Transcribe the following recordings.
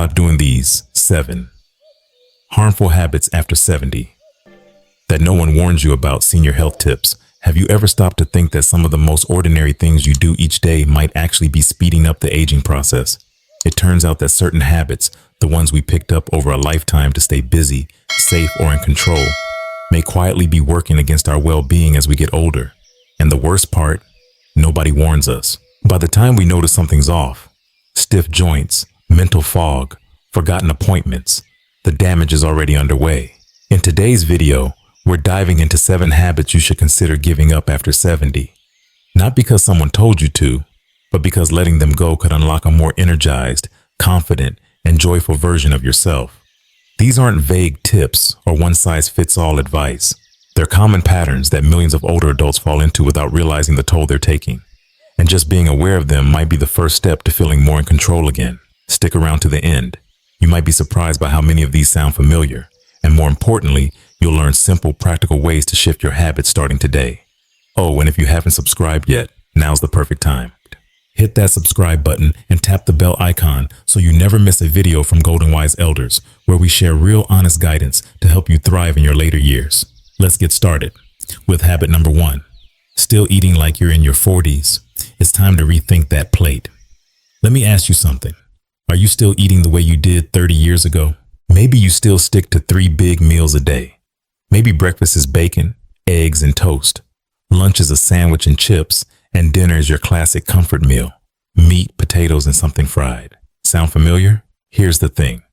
stop doing these 7 harmful habits after 70 that no one warns you about. Senior health tips. Have you ever stopped to think that some of the most ordinary things you do each day might actually be speeding up the aging process? It turns out that certain habits, the ones we picked up over a lifetime to stay busy, safe, or in control, may quietly be working against our well-being as we get older. And the worst part, nobody warns us. By the time we notice something's off, stiff joints, mental fog, forgotten appointments, the damage is already underway. In today's video, we're diving into 7 habits you should consider giving up after 70. Not because someone told you to, but because letting them go could unlock a more energized, confident, and joyful version of yourself. These aren't vague tips or one-size-fits-all advice. They're common patterns that millions of older adults fall into without realizing the toll they're taking. And just being aware of them might be the first step to feeling more in control again. Stick around to the end. You might be surprised by how many of these sound familiar. And more importantly, you'll learn simple, practical ways to shift your habits starting today. Oh, and if you haven't subscribed yet, now's the perfect time. Hit that subscribe button and tap the bell icon so you never miss a video from Golden Wise Elders, where we share real honest guidance to help you thrive in your later years. Let's get started with habit number 1. Still eating like you're in your 40s. It's time to rethink that plate. Let me ask you something. Are you still eating the way you did 30 years ago? Maybe you still stick to 3 big meals a day. Maybe breakfast is bacon, eggs, and toast. Lunch is a sandwich and chips, and dinner is your classic comfort meal. Meat, potatoes, and something fried. Sound familiar? Here's the thing.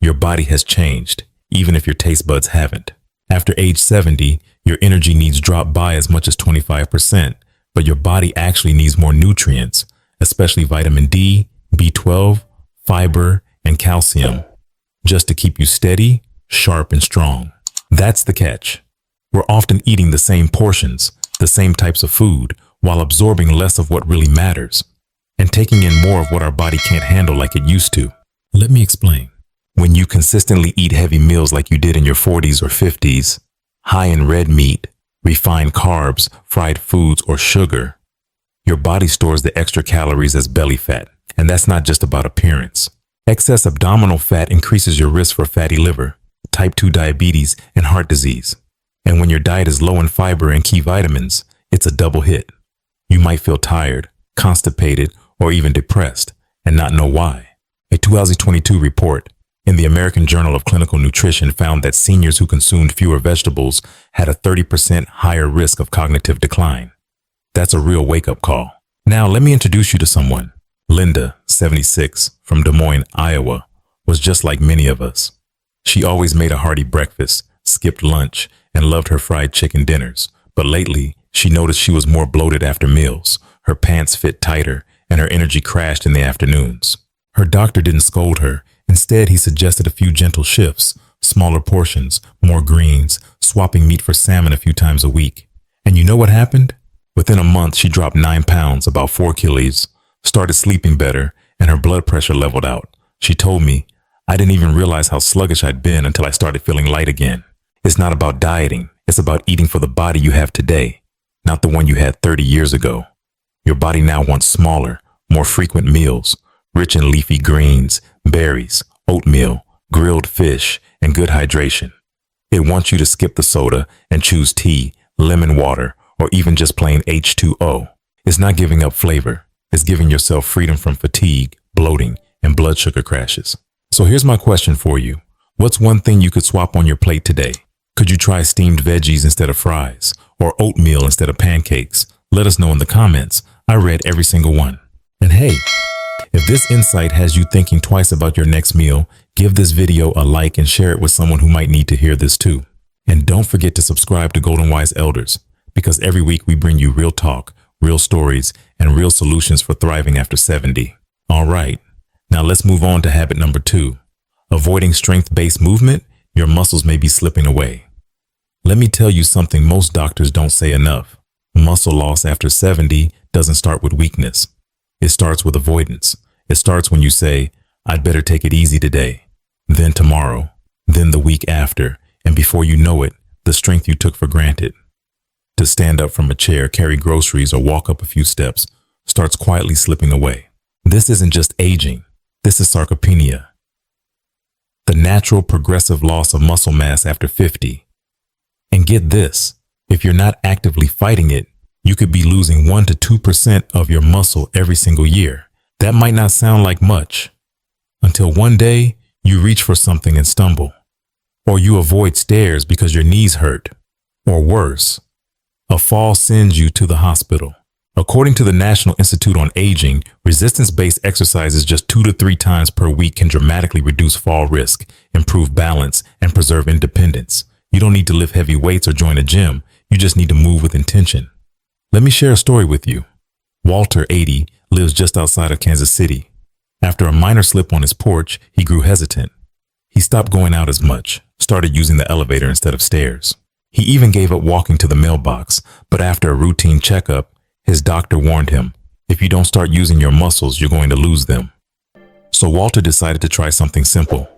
Your body has changed, even if your taste buds haven't. After age 70, your energy needs drop by as much as 25%, but your body actually needs more nutrients, especially vitamin D, B12, fiber, and calcium, just to keep you steady, sharp, and strong. That's the catch. We're often eating the same portions, the same types of food, while absorbing less of what really matters, and taking in more of what our body can't handle like it used to. Let me explain. When you consistently eat heavy meals like you did in your 40s or 50s, high in red meat, refined carbs, fried foods, or sugar, your body stores the extra calories as belly fat. And that's not just about appearance. Excess abdominal fat increases your risk for fatty liver, type 2 diabetes, and heart disease. And when your diet is low in fiber and key vitamins, it's a double hit. You might feel tired, constipated, or even depressed, and not know why. A 2022 report in the American Journal of Clinical Nutrition found that seniors who consumed fewer vegetables had a 30% higher risk of cognitive decline. That's a real wake-up call. Now, let me introduce you to someone. Linda, 76, from Des Moines, Iowa, was just like many of us. She always made a hearty breakfast, skipped lunch, and loved her fried chicken dinners. But lately, she noticed she was more bloated after meals. Her pants fit tighter, and her energy crashed in the afternoons. Her doctor didn't scold her. Instead, he suggested a few gentle shifts, smaller portions, more greens, swapping meat for salmon a few times a week. And you know what happened? Within a month, she dropped 9 pounds, about 4 kilos, started sleeping better, and her blood pressure leveled out. She told me, "I didn't even realize how sluggish I'd been until I started feeling light again." It's not about dieting. It's about eating for the body you have today, not the one you had 30 years ago. Your body now wants smaller, more frequent meals, rich in leafy greens, berries, oatmeal, grilled fish, and good hydration. It wants you to skip the soda and choose tea, lemon water, or even just plain H2O. It's not giving up flavor. It's giving yourself freedom from fatigue, bloating, and blood sugar crashes. So here's my question for you. What's one thing you could swap on your plate today? Could you try steamed veggies instead of fries, or oatmeal instead of pancakes? Let us know in the comments. I read every single one. And hey, if this insight has you thinking twice about your next meal, give this video a like and share it with someone who might need to hear this too. And don't forget to subscribe to Golden Wise Elders, because every week we bring you real talk, real stories, and real solutions for thriving after 70. All right, now let's move on to habit number 2. Avoiding strength-based movement, your muscles may be slipping away. Let me tell you something most doctors don't say enough. Muscle loss after 70 doesn't start with weakness. It starts with avoidance. It starts when you say, "I'd better take it easy today," then tomorrow, then the week after, and before you know it, the strength you took for granted to stand up from a chair, carry groceries, or walk up a few steps starts quietly slipping away. This isn't just aging. This is sarcopenia. the natural progressive loss of muscle mass after 50. And get this, if you're not actively fighting it, you could be losing 1 to 2% of your muscle every single year. That might not sound like much, until one day you reach for something and stumble, or you avoid stairs because your knees hurt, or worse, a fall sends you to the hospital. According to the National Institute on Aging, resistance-based exercises just 2 to 3 times per week can dramatically reduce fall risk, improve balance, and preserve independence. You don't need to lift heavy weights or join a gym. You just need to move with intention. Let me share a story with you. Walter, 80, lives just outside of Kansas City. After a minor slip on his porch, he grew hesitant. He stopped going out as much, started using the elevator instead of stairs. He even gave up walking to the mailbox, but after a routine checkup, his doctor warned him, if you don't start using your muscles, you're going to lose them. So Walter decided to try something simple.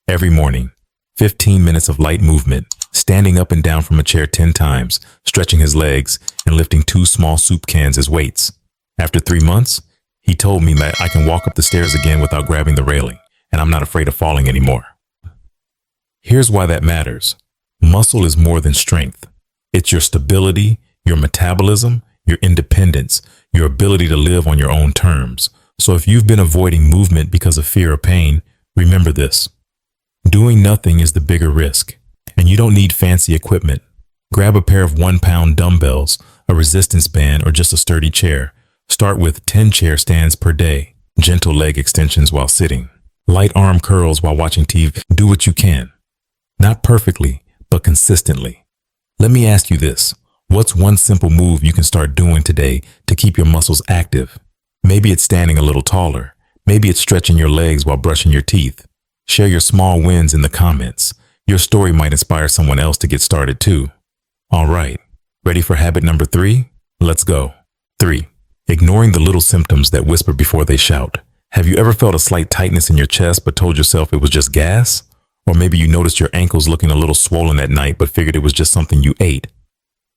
Every morning, 15 minutes of light movement, standing up and down from a chair 10 times, stretching his legs, and lifting 2 small soup cans as weights. After 3 months, he told me that I can walk up the stairs again without grabbing the railing, and I'm not afraid of falling anymore. Here's why that matters. Muscle is more than strength. It's your stability, your metabolism, your independence, your ability to live on your own terms. So if you've been avoiding movement because of fear or pain, remember this. Doing nothing is the bigger risk, and you don't need fancy equipment. Grab a pair of 1-pound dumbbells, a resistance band, or just a sturdy chair. Start with 10 chair stands per day, gentle leg extensions while sitting, light arm curls while watching TV. Do what you can. Not perfectly, but consistently. Let me ask you this. What's one simple move you can start doing today to keep your muscles active? Maybe it's standing a little taller. Maybe it's stretching your legs while brushing your teeth. Share your small wins in the comments. Your story might inspire someone else to get started too. All right, ready for habit number 3? Let's go. 3. Ignoring the little symptoms that whisper before they shout. Have you ever felt a slight tightness in your chest but told yourself it was just gas? Or maybe you noticed your ankles looking a little swollen at night but figured it was just something you ate.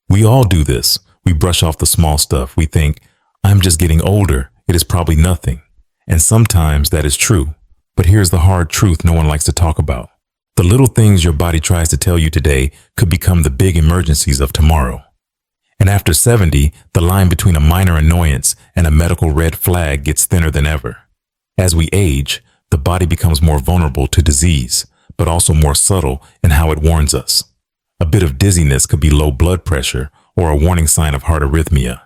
We all do this. We brush off the small stuff. We think, I'm just getting older. It is probably nothing. And sometimes that is true. But here's the hard truth no one likes to talk about. The little things your body tries to tell you today could become the big emergencies of tomorrow. And after 70, the line between a minor annoyance and a medical red flag gets thinner than ever. As we age, the body becomes more vulnerable to disease, but also more subtle in how it warns us. A bit of dizziness could be low blood pressure or a warning sign of heart arrhythmia.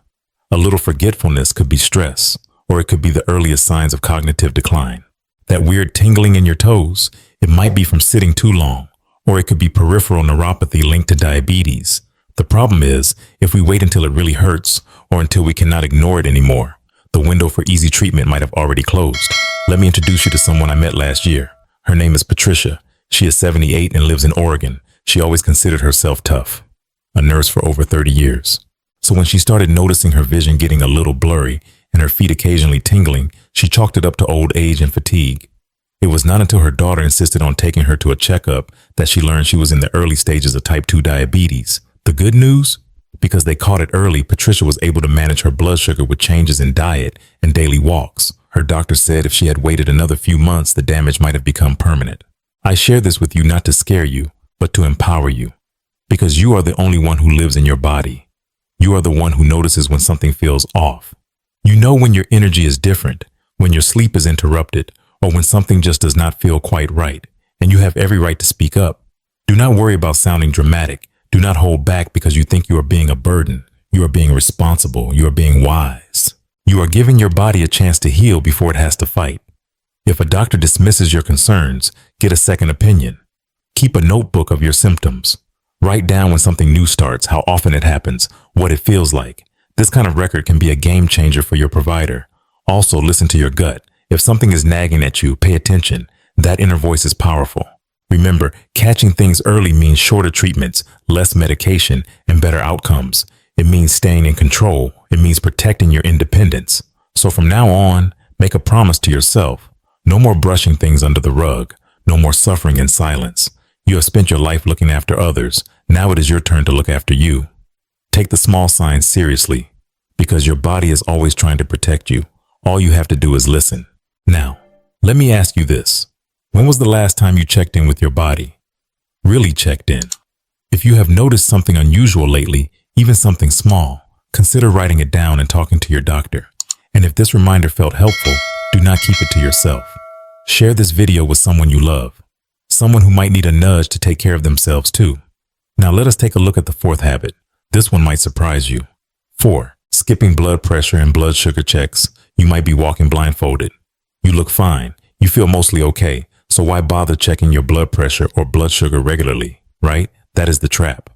A little forgetfulness could be stress, or it could be the earliest signs of cognitive decline. That weird tingling in your toes, it might be from sitting too long, or it could be peripheral neuropathy linked to diabetes. The problem is, if we wait until it really hurts, or until we cannot ignore it anymore, the window for easy treatment might have already closed. Let me introduce you to someone I met last year. Her name is Patricia. She is 78 and lives in Oregon. She always considered herself tough, a nurse for over 30 years. So when she started noticing her vision getting a little blurry and her feet occasionally tingling, she chalked it up to old age and fatigue. It was not until her daughter insisted on taking her to a checkup that she learned she was in the early stages of type 2 diabetes. The good news? Because they caught it early, Patricia was able to manage her blood sugar with changes in diet and daily walks. Her doctor said if she had waited another few months, the damage might have become permanent. I share this with you not to scare you, but to empower you. Because you are the only one who lives in your body. You are the one who notices when something feels off. You know when your energy is different, when your sleep is interrupted, or when something just does not feel quite right, and you have every right to speak up. Do not worry about sounding dramatic. Do not hold back because you think you are being a burden. You are being responsible. You are being wise. You are giving your body a chance to heal before it has to fight. If a doctor dismisses your concerns, get a second opinion. Keep a notebook of your symptoms. Write down when something new starts, how often it happens, what it feels like. This kind of record can be a game changer for your provider. Also, listen to your gut. If something is nagging at you, pay attention. That inner voice is powerful. Remember, catching things early means shorter treatments, less medication, and better outcomes. It means staying in control. It means protecting your independence. So from now on, make a promise to yourself. No more brushing things under the rug. No more suffering in silence. You have spent your life looking after others. Now it is your turn to look after you. Take the small signs seriously, because your body is always trying to protect you. All you have to do is listen. Now, let me ask you this. When was the last time you checked in with your body? Really checked in. If you have noticed something unusual lately, even something small, consider writing it down and talking to your doctor. And if this reminder felt helpful, do not keep it to yourself. Share this video with someone you love, someone who might need a nudge to take care of themselves too. Now let us take a look at the fourth habit. This one might surprise you. 4. Skipping blood pressure and blood sugar checks. You might be walking blindfolded. You look fine. You feel mostly okay. So why bother checking your blood pressure or blood sugar regularly, right? That is the trap.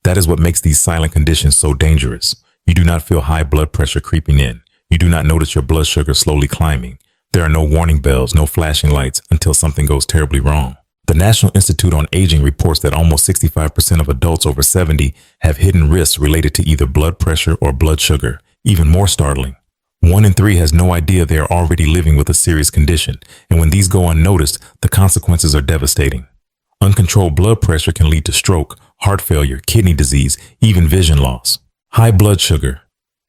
That is what makes these silent conditions so dangerous. You do not feel high blood pressure creeping in. You do not notice your blood sugar slowly climbing. There are no warning bells, no flashing lights until something goes terribly wrong. The National Institute on Aging reports that almost 65% of adults over 70 have hidden risks related to either blood pressure or blood sugar. Even more startling, 1 in 3 has no idea they are already living with a serious condition, and when these go unnoticed, the consequences are devastating. Uncontrolled blood pressure can lead to stroke, heart failure, kidney disease, even vision loss. High blood sugar,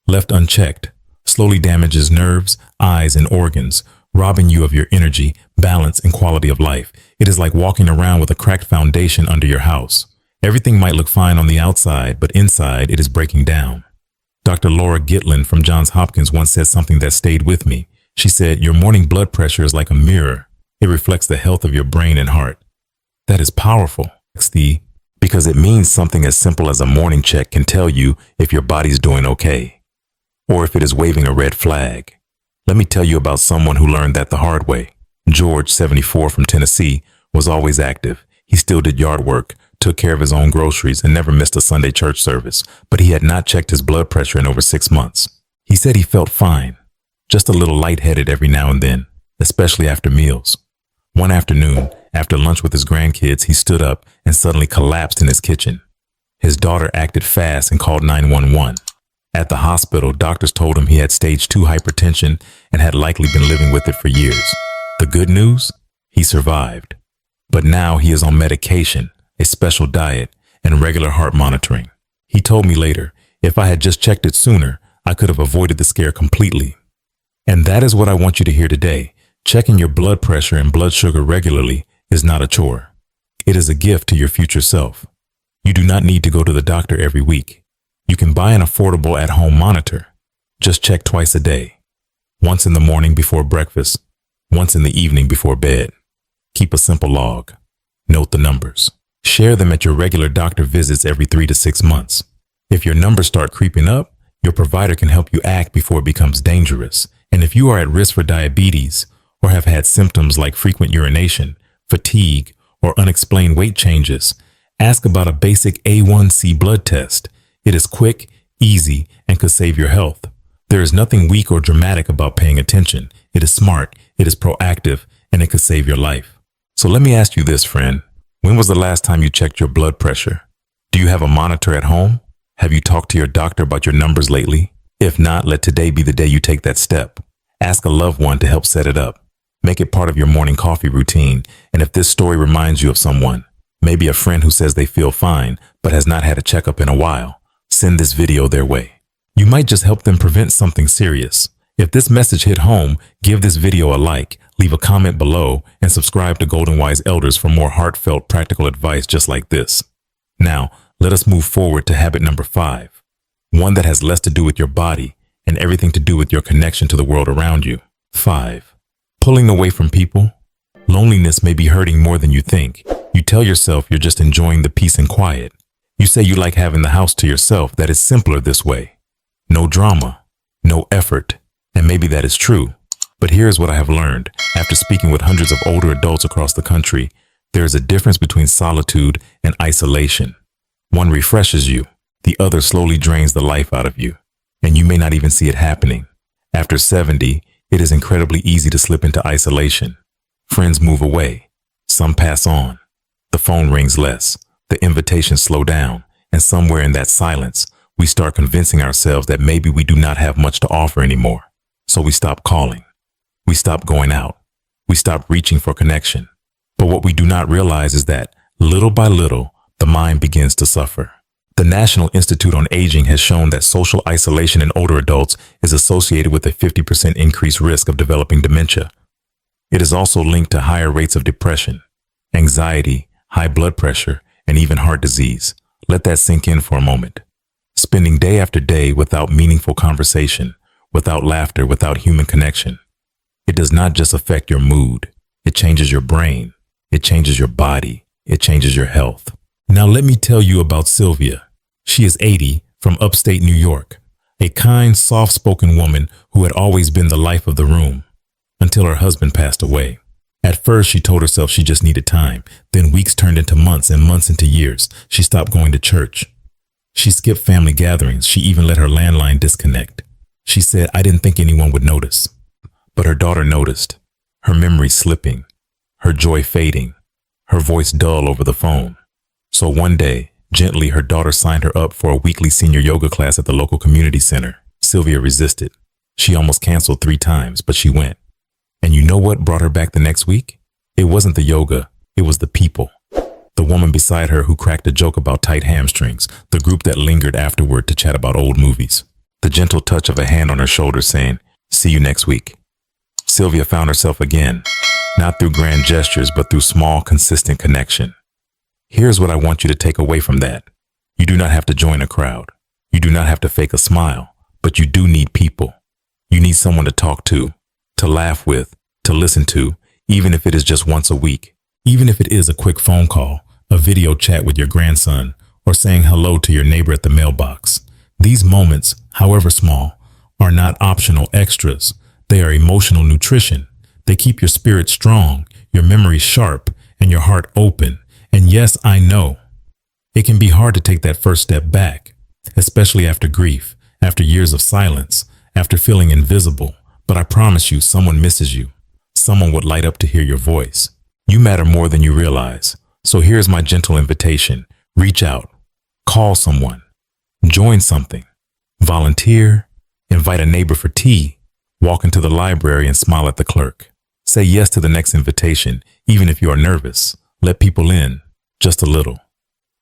left unchecked, slowly damages nerves, eyes, and organs, robbing you of your energy, balance, and quality of life. It is like walking around with a cracked foundation under your house. Everything might look fine on the outside, but inside it is breaking down. Dr. Laura Gitlin from Johns Hopkins once said something that stayed with me. She said, "Your morning blood pressure is like a mirror. It reflects the health of your brain and heart." That is powerful, because it means something as simple as a morning check can tell you if your body's doing okay, or if it is waving a red flag. Let me tell you about someone who learned that the hard way. George, 74, from Tennessee, was always active. He still did yard work, took care of his own groceries, and never missed a Sunday church service, but he had not checked his blood pressure in over 6 months. He said he felt fine, just a little lightheaded every now and then, especially after meals. One afternoon, after lunch with his grandkids, he stood up and suddenly collapsed in his kitchen. His daughter acted fast and called 911. At the hospital, doctors told him he had stage 2 hypertension and had likely been living with it for years. The good news? He survived. But now he is on medication, a special diet, and regular heart monitoring. He told me later, if I had just checked it sooner, I could have avoided the scare completely. And that is what I want you to hear today. Checking your blood pressure and blood sugar regularly is not a chore. It is a gift to your future self. You do not need to go to the doctor every week. You can buy an affordable at-home monitor. Just check twice a day. Once in the morning before breakfast, once in the evening before bed. Keep a simple log. Note the numbers. Share them at your regular doctor visits every 3 to 6 months. If your numbers start creeping up, your provider can help you act before it becomes dangerous. And if you are at risk for diabetes or have had symptoms like frequent urination, fatigue, or unexplained weight changes, ask about a basic A1C blood test. It is quick, easy, and could save your health. There is nothing weak or dramatic about paying attention. It is smart, it is proactive, and it could save your life. So let me ask you this, friend. When was the last time you checked your blood pressure? Do you have a monitor at home? Have you talked to your doctor about your numbers lately? If not, let today be the day you take that step. Ask a loved one to help set it up. Make it part of your morning coffee routine. And if this story reminds you of someone, maybe a friend who says they feel fine but has not had a checkup in a while, send this video their way. You might just help them prevent something serious. If this message hit home, give this video a like, leave a comment below, and subscribe to Golden Wise Elders for more heartfelt, practical advice just like this. Now, let us move forward to habit number 5, one that has less to do with your body and everything to do with your connection to the world around you. 5. Pulling away from people. Loneliness may be hurting more than you think. You tell yourself you're just enjoying the peace and quiet. You say you like having the house to yourself, that it's simpler this way. No drama, no effort, and maybe that is true. But here's what I have learned. After speaking with hundreds of older adults across the country, there is a difference between solitude and isolation. One refreshes you, the other slowly drains the life out of you, and you may not even see it happening. After 70, it is incredibly easy to slip into isolation. Friends move away, some pass on, the phone rings less, the invitations slow down, and somewhere in that silence, we start convincing ourselves that maybe we do not have much to offer anymore. So we stop calling. We stop going out. We stop reaching for connection. But what we do not realize is that, little by little, the mind begins to suffer. The National Institute on Aging has shown that social isolation in older adults is associated with a 50% increased risk of developing dementia. It is also linked to higher rates of depression, anxiety, high blood pressure, and even heart disease. Let that sink in for a moment. Spending day after day without meaningful conversation, without laughter, without human connection. It does not just affect your mood. It changes your brain. It changes your body. It changes your health. Now let me tell you about Sylvia. She is 80, from upstate New York. A kind, soft-spoken woman who had always been the life of the room, until her husband passed away. At first, she told herself she just needed time. Then weeks turned into months and months into years. She stopped going to church. She skipped family gatherings. She even let her landline disconnect. She said, "I didn't think anyone would notice." But her daughter noticed. Her memory slipping, her joy fading, her voice dull over the phone. So one day, gently, her daughter signed her up for a weekly senior yoga class at the local community center. Sylvia resisted. She almost canceled 3 times, but she went. And you know what brought her back the next week? It wasn't the yoga, it was the people. The woman beside her who cracked a joke about tight hamstrings, the group that lingered afterward to chat about old movies, the gentle touch of a hand on her shoulder saying, "See you next week." Sylvia found herself again, not through grand gestures, but through small, consistent connection. Here's what I want you to take away from that. You do not have to join a crowd. You do not have to fake a smile, but you do need people. You need someone to talk to laugh with, to listen to, even if it is just once a week. Even if it is a quick phone call, a video chat with your grandson, or saying hello to your neighbor at the mailbox. These moments, however small, are not optional extras. They are emotional nutrition. They keep your spirit strong, your memory sharp, and your heart open. And yes, I know, it can be hard to take that first step back, especially after grief, after years of silence, after feeling invisible. But I promise you, someone misses you. Someone would light up to hear your voice. You matter more than you realize. So here's my gentle invitation. Reach out. Call someone. Join something. Volunteer. Invite a neighbor for tea. Walk into the library and smile at the clerk. Say yes to the next invitation, even if you are nervous. Let people in, just a little.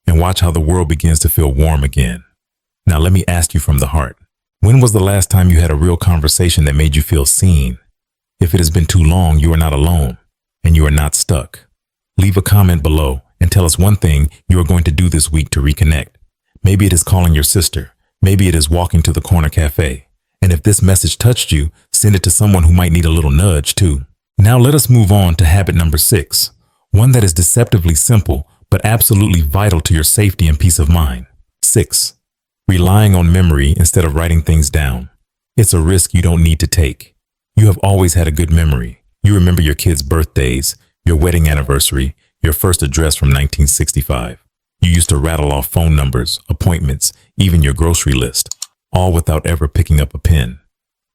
And watch how the world begins to feel warm again. Now let me ask you from the heart. When was the last time you had a real conversation that made you feel seen? If it has been too long, you are not alone, and you are not stuck. Leave a comment below and tell us one thing you are going to do this week to reconnect. Maybe it is calling your sister. Maybe it is walking to the corner cafe. And if this message touched you, send it to someone who might need a little nudge too. Now let us move on to habit number 6, one that is deceptively simple, but absolutely vital to your safety and peace of mind. 6. Relying on memory instead of writing things down. It's a risk you don't need to take. You have always had a good memory. You remember your kids' birthdays, your wedding anniversary, your first address from 1965. You used to rattle off phone numbers, appointments, even your grocery list, all without ever picking up a pen.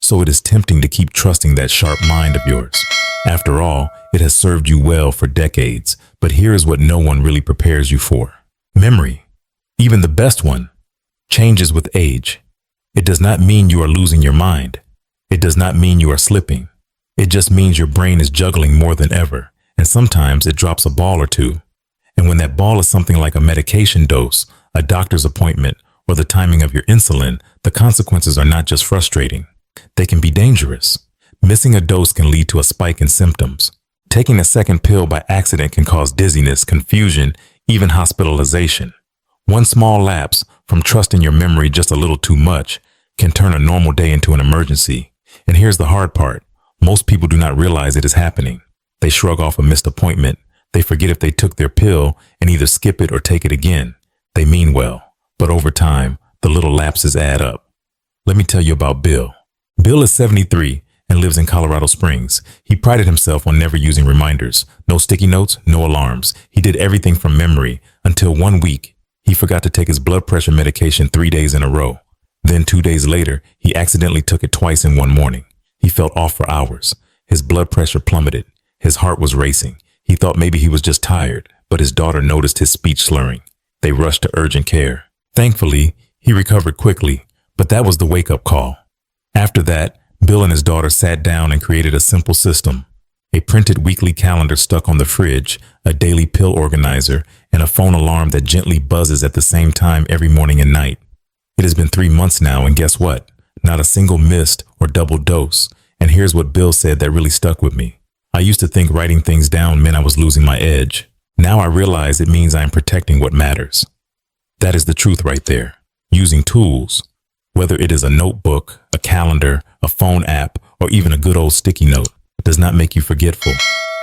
So it is tempting to keep trusting that sharp mind of yours. After all, it has served you well for decades, but here is what no one really prepares you for. Memory, even the best one, changes with age. It does not mean you are losing your mind. It does not mean you are slipping. It just means your brain is juggling more than ever, and sometimes it drops a ball or two. And when that ball is something like a medication dose, a doctor's appointment, or the timing of your insulin, the consequences are not just frustrating. They can be dangerous. Missing a dose can lead to a spike in symptoms. Taking a second pill by accident can cause dizziness, confusion, even hospitalization. One small lapse from trusting your memory just a little too much can turn a normal day into an emergency. And here's the hard part. Most people do not realize it is happening. They shrug off a missed appointment. They forget if they took their pill and either skip it or take it again. They mean well, but over time, the little lapses add up. Let me tell you about Bill. Bill is 73 and lives in Colorado Springs. He prided himself on never using reminders. No sticky notes, no alarms. He did everything from memory until one week, he forgot to take his blood pressure medication 3 days in a row. Then 2 days later, he accidentally took it twice in one morning. He felt off for hours. His blood pressure plummeted. His heart was racing. He thought maybe he was just tired, but his daughter noticed his speech slurring. They rushed to urgent care. Thankfully, he recovered quickly, but that was the wake-up call. After that, Bill and his daughter sat down and created a simple system. A printed weekly calendar stuck on the fridge, a daily pill organizer, and a phone alarm that gently buzzes at the same time every morning and night. It has been 3 months now, and guess what? Not a single missed or double dose. And here's what Bill said that really stuck with me. I used to think writing things down meant I was losing my edge. Now I realize it means I am protecting what matters. That is the truth right there. Using tools, whether it is a notebook, a calendar, a phone app, or even a good old sticky note, does not make you forgetful.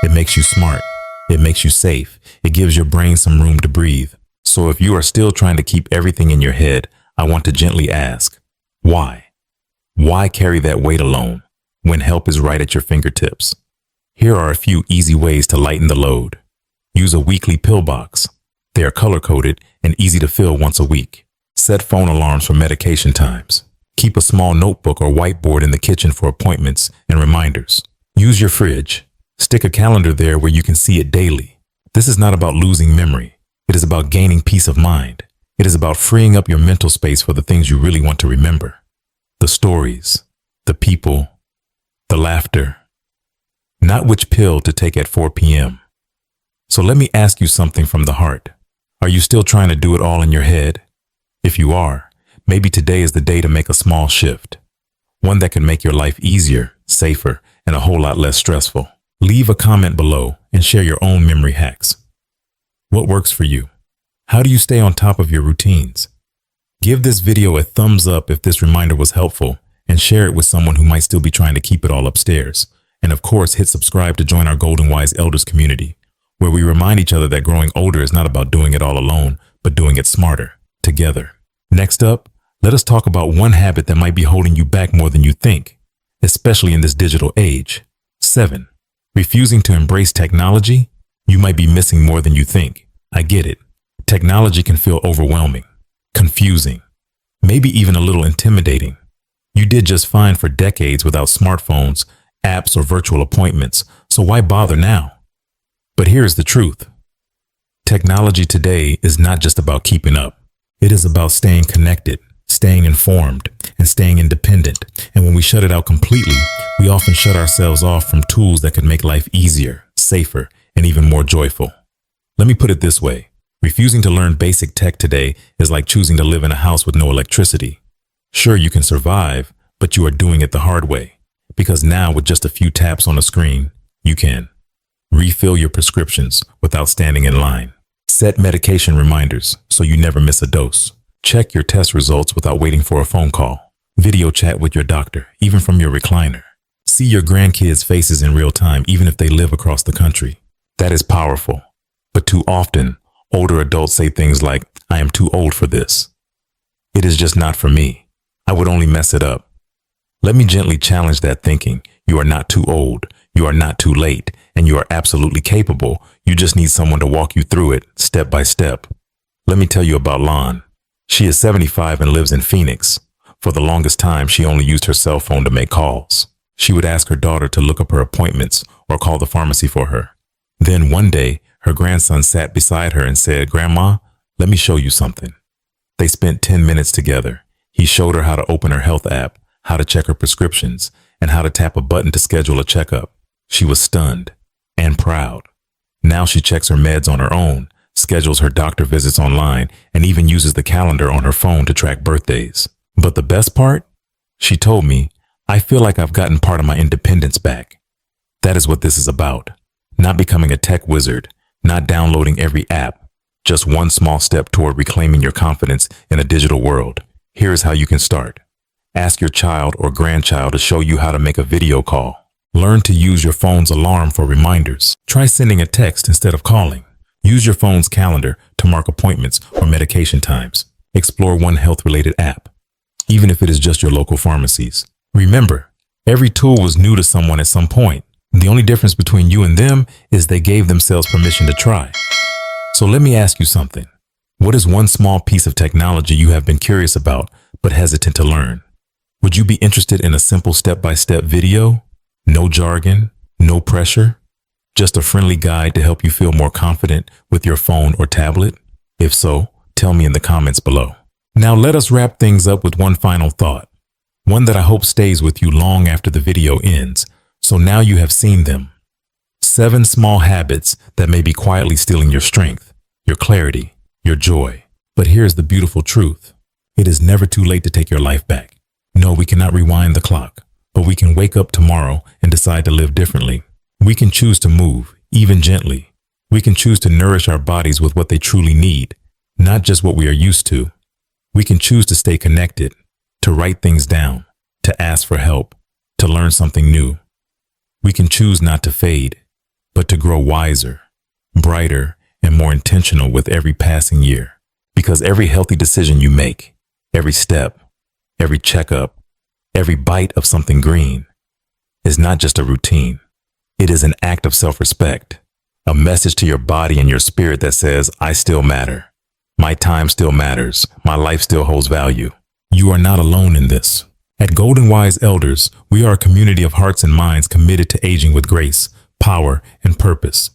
It makes you smart. It makes you safe. It gives your brain some room to breathe. So if you are still trying to keep everything in your head, I want to gently ask, why? Why carry that weight alone when help is right at your fingertips? Here are a few easy ways to lighten the load. Use a weekly pill box. They are color-coded and easy to fill once a week. Set phone alarms for medication times. Keep a small notebook or whiteboard in the kitchen for appointments and reminders. Use your fridge. Stick a calendar there where you can see it daily. This is not about losing memory. It is about gaining peace of mind. It is about freeing up your mental space for the things you really want to remember. The stories, the people, the laughter. Not which pill to take at 4 p.m. So let me ask you something from the heart. Are you still trying to do it all in your head? If you are, maybe today is the day to make a small shift. One that can make your life easier, safer, and a whole lot less stressful. Leave a comment below and share your own memory hacks. What works for you? How do you stay on top of your routines? Give this video a thumbs up if this reminder was helpful, and share it with someone who might still be trying to keep it all upstairs. And of course, hit subscribe to join our Golden Wise Elders community, where we remind each other that growing older is not about doing it all alone, but doing it smarter, together. Next up, let us talk about one habit that might be holding you back more than you think, especially in this digital age. 7. Refusing to embrace technology. You might be missing more than you think. I get it. Technology can feel overwhelming, confusing, maybe even a little intimidating. You did just fine for decades without smartphones, apps, or virtual appointments, so why bother now? But here's the truth. Technology today is not just about keeping up. It is about staying connected, staying informed, and staying independent. And when we shut it out completely, we often shut ourselves off from tools that can make life easier, safer, and even more joyful. Let me put it this way. Refusing to learn basic tech today is like choosing to live in a house with no electricity. Sure, you can survive, but you are doing it the hard way. Because now, with just a few taps on a screen, you can refill your prescriptions without standing in line. Set medication reminders so you never miss a dose. Check your test results without waiting for a phone call. Video chat with your doctor, even from your recliner. See your grandkids' faces in real time, even if they live across the country. That is powerful. But too often, older adults say things like, I am too old for this. It is just not for me. I would only mess it up. Let me gently challenge that thinking. You are not too old. You are not too late. And you are absolutely capable. You just need someone to walk you through it, step by step. Let me tell you about Lon. She is 75 and lives in Phoenix. For the longest time, she only used her cell phone to make calls. She would ask her daughter to look up her appointments or call the pharmacy for her. Then one day, her grandson sat beside her and said, Grandma, let me show you something. They spent 10 minutes together. He showed her how to open her health app, how to check her prescriptions, and how to tap a button to schedule a checkup. She was stunned and proud. Now she checks her meds on her own, schedules her doctor visits online, and even uses the calendar on her phone to track birthdays. But the best part? She told me, I feel like I've gotten part of my independence back. That is what this is about. Not becoming a tech wizard, not downloading every app, just one small step toward reclaiming your confidence in a digital world. Here is how you can start. Ask your child or grandchild to show you how to make a video call. Learn to use your phone's alarm for reminders. Try sending a text instead of calling. Use your phone's calendar to mark appointments or medication times. Explore one health-related app, even if it is just your local pharmacies. Remember, every tool was new to someone at some point. The only difference between you and them is they gave themselves permission to try. So let me ask you something. What is one small piece of technology you have been curious about but hesitant to learn? Would you be interested in a simple step-by-step video? No jargon, no pressure, just a friendly guide to help you feel more confident with your phone or tablet? If so, tell me in the comments below. Now let us wrap things up with one final thought, one that I hope stays with you long after the video ends. So now you have seen them. 7 small habits that may be quietly stealing your strength, your clarity, your joy. But here's the beautiful truth. It is never too late to take your life back. No, we cannot rewind the clock, but we can wake up tomorrow and decide to live differently. We can choose to move, even gently. We can choose to nourish our bodies with what they truly need, not just what we are used to. We can choose to stay connected, to write things down, to ask for help, to learn something new. We can choose not to fade, but to grow wiser, brighter, and more intentional with every passing year. Because every healthy decision you make, every step, every checkup, every bite of something green is not just a routine. It is an act of self-respect, a message to your body and your spirit that says, I still matter. My time still matters. My life still holds value. You are not alone in this. At Golden Wise Elders, we are a community of hearts and minds committed to aging with grace, power, and purpose.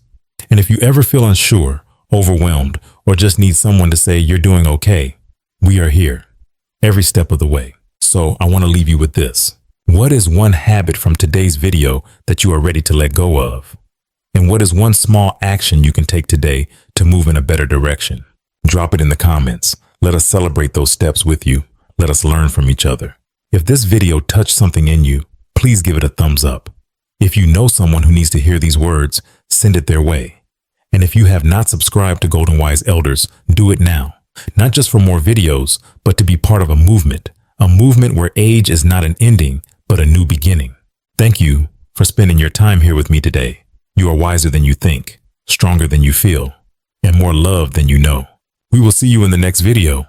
And if you ever feel unsure, overwhelmed, or just need someone to say you're doing okay, we are here every step of the way. So I want to leave you with this. What is one habit from today's video that you are ready to let go of? And what is one small action you can take today to move in a better direction? Drop it in the comments. Let us celebrate those steps with you. Let us learn from each other. If this video touched something in you, please give it a thumbs up. If you know someone who needs to hear these words, send it their way. And if you have not subscribed to Golden Wise Elders, do it now. Not just for more videos, but to be part of a movement where age is not an ending, but a new beginning. Thank you for spending your time here with me today. You are wiser than you think, stronger than you feel, and more loved than you know. We will see you in the next video.